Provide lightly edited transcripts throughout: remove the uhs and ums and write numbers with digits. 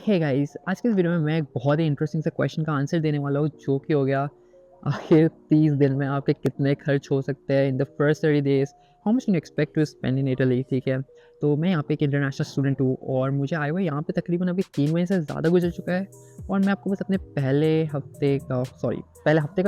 Hey guys, आज के इस वीडियो में मैं एक बहुत ही इंटरेस्टिंग सा क्वेश्चन का आंसर देने वाला हूँ, जो कि हो गया आखिर 30 दिन में आपके कितने खर्च हो सकते हैं in the first 30 days, how much can you expect to spend in Italy, ठीक है। तो मैं यहाँ पे एक इंटरनेशनल स्टूडेंट हूँ और मुझे आए हुए यहाँ पे तकरीबन अभी 3 महीने से ज़्यादा गुजर चुका है। और मैं आपको बस अपने पहले हफ्ते का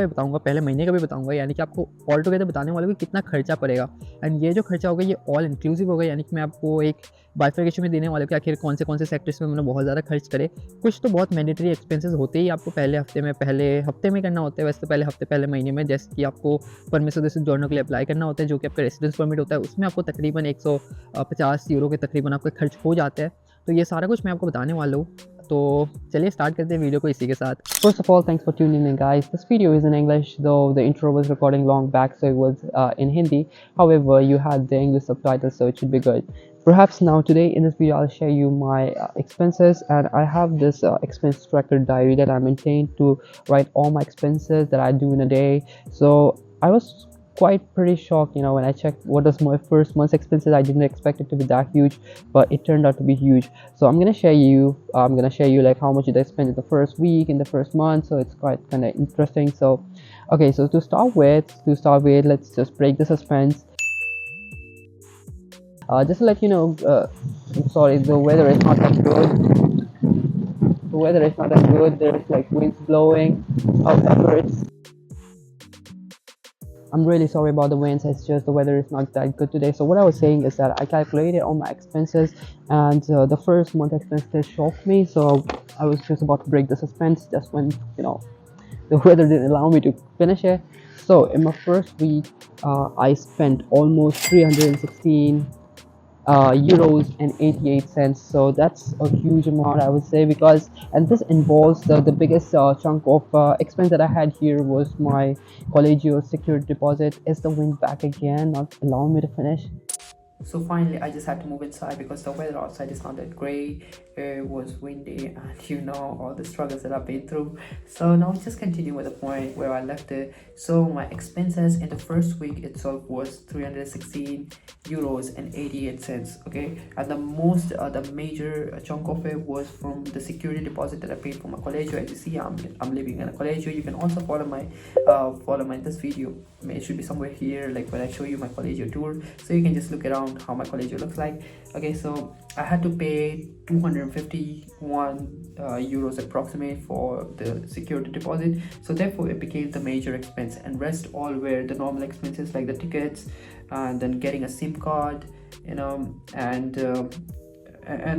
भी बताऊँगा, पहले महीने का भी बताऊँगा, यानी कि आपको ऑल टुगेदर बताने वाला हूँ कि कितना खर्चा पड़ेगा। एंड ये जो खर्चा होगा ये ऑल इंक्लूसिव होगा, यानी कि मैं आपको एक बाइफरकेशन में देने वाला हूँ कि आखिर कौन से सेक्टर्स में मैंने बहुत ज़्यादा खर्च करे। कुछ तो बहुत मैंडेटरी एक्सपेंसेस होते ही आपको पहले हफ्ते में करना होता है, वैसे तो पहले हफ्ते पहले महीने में, जैसे कि आपको परमिशन जैसे जॉर्नल के लिए अप्लाई करना होता है, जो कि आपका रेसिडेंस परमिट होता है, उसमें आपको तकरीबन 150 यूरो के तकरीबन आपका खर्च हो जाता है। तो ये सारा कुछ मैं आपको बताने वाला हूँ। तो चलिए स्टार्ट करते हैं वीडियो को इसी के साथ। First of all, thanks for tuning in, guys. This video is in English, though the intro was recording long back, so it was in Hindi. However, you had the English subtitles, so it should be good. Perhaps now today in this video I'll share you my expenses, and I have this expense tracker diary that I maintain to write all my expenses that I do in a day. So I was quite pretty shocked, when I checked what was my first month's expenses. I didn't expect it to be that huge, but it turned out to be huge. So I'm gonna share you like how much did I spend in the first week, in the first month. So it's quite kind of interesting. So okay, so to start with, let's just break the suspense. Just to let you know, I'm sorry, the weather is not that good. The weather is not that good. There's like winds blowing. However, I'm really sorry about the winds. It's just the weather is not that good today. So what I was saying is that I calculated all my expenses, and the first month expenses shocked me. So I was just about to break the suspense just when the weather didn't allow me to finish it. So in my first week, I spent almost 316 euros and 88 cents. So that's a huge amount, I would say, because and this involves the biggest chunk of expense that I had here was my collegio security deposit. Is the wind back again, not allowing me to finish? So finally I just had to move inside because the weather outside is not that great. It was windy, and all the struggles that I've been through. So now we just continue with the point where I left it. So my expenses in the first week itself was 316 euros and 88 cents. Okay, and the major chunk of it was from the security deposit that I paid for my collegio. As you see, I'm living in a collegio. You can also follow my this video. It should be somewhere here, like when I show you my collegio tour, so you can just look around how my collegio looks like. Okay, so I had to pay 251 euros approximate for the security deposit, so therefore it became the major expense, and rest all were the normal expenses like the tickets, and then getting a SIM card, and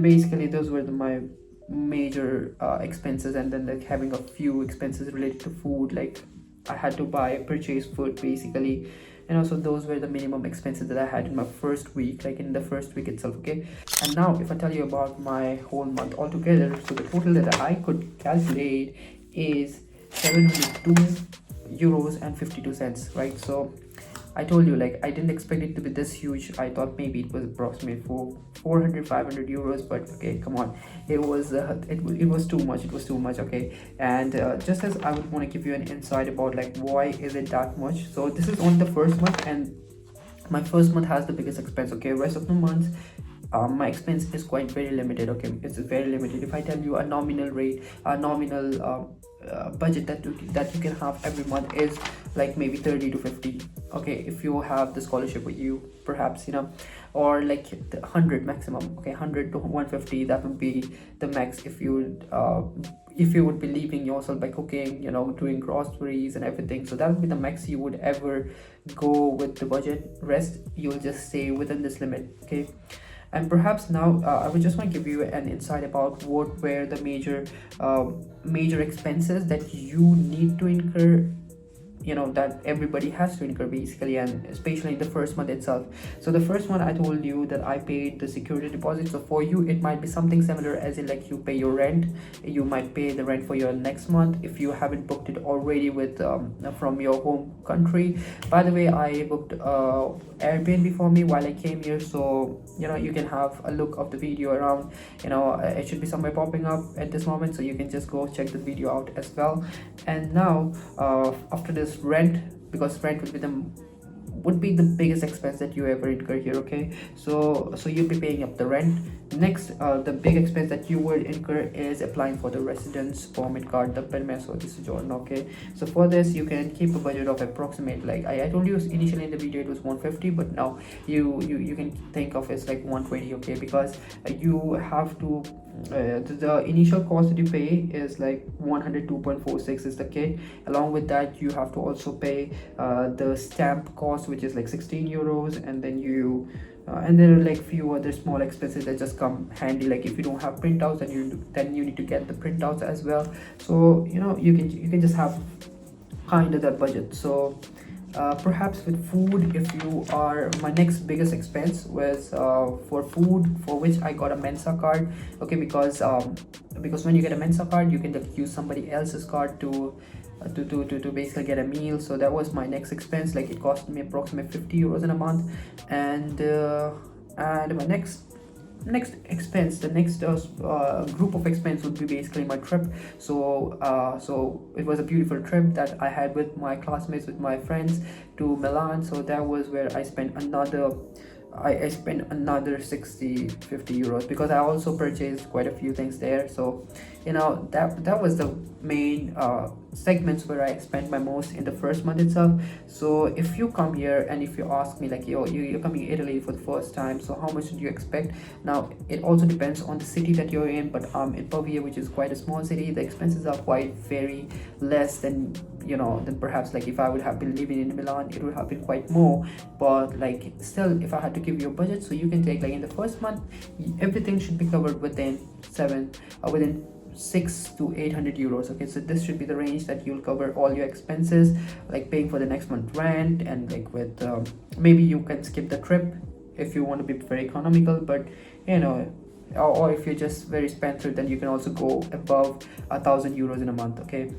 basically those were my major expenses. And then like having a few expenses related to food, like I had to purchase food basically. So those were the minimum expenses that I had in my first week, like in the first week itself. Okay, and now if I tell you about my whole month altogether, so the total that I could calculate is 702 euros and 52 cents, right? So I told you, like, I didn't expect it to be this huge. I thought maybe it was approximately 400 euros, but okay, come on, it was too much. It was too much. Okay, and just as I would want to give you an insight about like why is it that much. So this is only the first month, and my first month has the biggest expense. Okay, rest of the months, my expense is quite very limited. Okay, it's very limited. If I tell you a nominal budget that you can have every month is like maybe 30 to 50. Okay, if you have the scholarship with you, perhaps, or like the 100 maximum. Okay, 100 to 150, that would be the max if you would be leaving yourself by cooking, doing groceries and everything. So that would be the max you would ever go with the budget. Rest, you'll just stay within this limit. Okay, and perhaps now I would just want to give you an insight about what were the major expenses that you need to incur, that everybody has to incur basically, and especially in the first month itself. So the first one, I told you that I paid the security deposit. So for you it might be something similar, as in like you pay your rent. You might pay the rent for your next month if you haven't booked it already with from your home country. By the way, I booked Airbnb for me while I came here, so you can have a look of the video around. It should be somewhere popping up at this moment, so you can just go check the video out as well. And now after this, rent, because rent would be the biggest expense that you ever incur here. Okay, so you'll be paying up the rent, Next, the big expense that you would incur is applying for the residence permit card, the permesso di soggiorno. Okay, so for this you can keep a budget of approximate, like I told you initially in the video it was 150, but now you can think of it's like 120. Okay, because you have to the initial cost that you pay is like 102.46 is the kit. Along with that you have to also pay the stamp cost, which is like 16 euros, and then and there are like few other small expenses that just come handy, like if you don't have printouts, then you need to get the printouts as well. So you can just have kind of that budget. So perhaps with food, if you are, my next biggest expense was for food, for which I got a Mensa card. Okay, because when you get a Mensa card you can just use somebody else's card to basically get a meal. So that was my next expense, like it cost me approximately 50 euros in a month. And my next expense, the next group of expense would be basically my trip. So it was a beautiful trip that I had with my classmates, with my friends, to Milan. So that was where I spent another, I spent another 50 euros, because I also purchased quite a few things there. So that was the main segments where I spent my most in the first month itself. So if you come here and if you ask me like, you're coming to Italy for the first time, so how much do you expect? Now it also depends on the city that you're in, but in Pavia, which is quite a small city, the expenses are quite very less than than perhaps like if I would have been living in Milan, it would have been quite more. But like still, if I had to give you a budget, so you can take like in the first month everything should be covered within within 6 to 800 euros. Okay, so this should be the range that you'll cover all your expenses, like paying for the next month rent, and like with maybe you can skip the trip if you want to be very economical. But or if you're just very spendthrift, then you can also go above 1,000 euros in a month. Okay,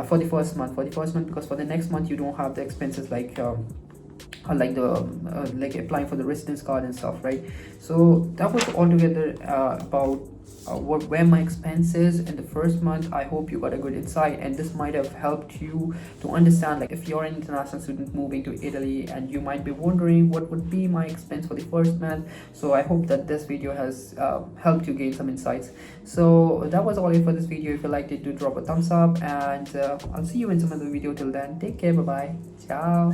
for the first month, because for the next month you don't have the expenses like the like applying for the residence card and stuff, right? So that was altogether about what were my expenses in the first month. I hope you got a good insight, and this might have helped you to understand, like if you're an international student moving to Italy and you might be wondering what would be my expense for the first month. So I hope that this video has helped you gain some insights. So that was all it for this video. If you liked it, do drop a thumbs up, and I'll see you in some other video. Till then, take care, bye bye, ciao.